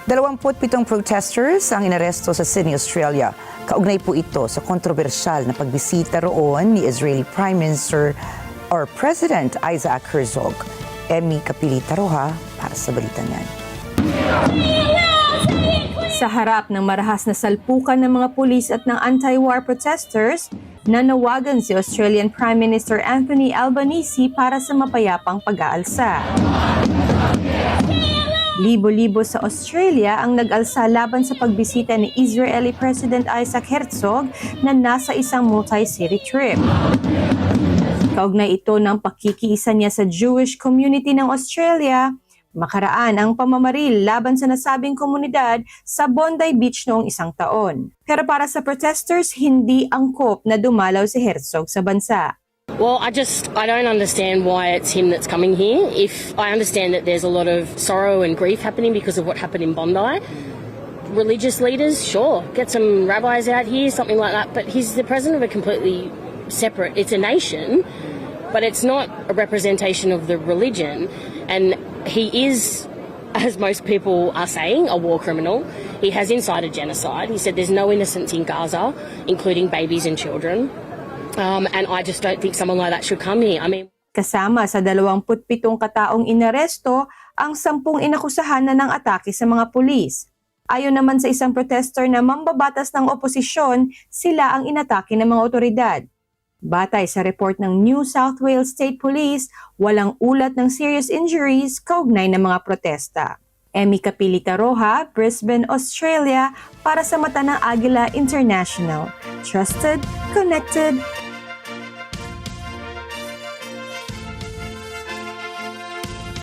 27 protesters ang inaresto sa Sydney, Australia. Kaugnay po ito sa kontrobersyal na pagbisita roon ni Israeli Prime Minister or President Isaac Herzog. Emmy Kapilita Roja para sa balitang yan. Sa harap ng marahas na salpukan ng mga pulis at ng anti-war protesters, nanawagan si Australian Prime Minister Anthony Albanese para sa mapayapang pag-aalsa. Libo-libo sa Australia ang nag-alsa laban sa pagbisita ni Israeli President Isaac Herzog na nasa isang multi-city trip. Kaugnay ito ng pakikiisa niya sa Jewish community ng Australia, makaraan ang pamamaril laban sa nasabing komunidad sa Bondi Beach noong isang taon. Pero para sa protesters, hindi angkop na dumalaw si Herzog sa bansa. Well, I don't understand why it's him that's coming here. If I understand that there's a lot of sorrow and grief happening because of what happened in Bondi, religious leaders, sure, get some rabbis out here, something like that, but he's the president of a completely separate, it's a nation, but it's not a representation of the religion, and he is, as most people are saying, a war criminal. He has incited genocide. He said there's no innocents in Gaza, including babies and children. And I just don't think someone like that should come here. I mean, Kasama sa 27 kataong inaresto ang 10 inakusahan na ng atake sa mga pulis. Ayon naman sa isang protester na mambabatas ng oposisyon, sila ang inatake ng mga otoridad. Batay sa report ng New South Wales State Police, walang ulat ng serious injuries kaugnay ng mga protesta. Emmy Kapilita Roja, Brisbane, Australia, para sa Mata ng Agila International. Trusted, connected,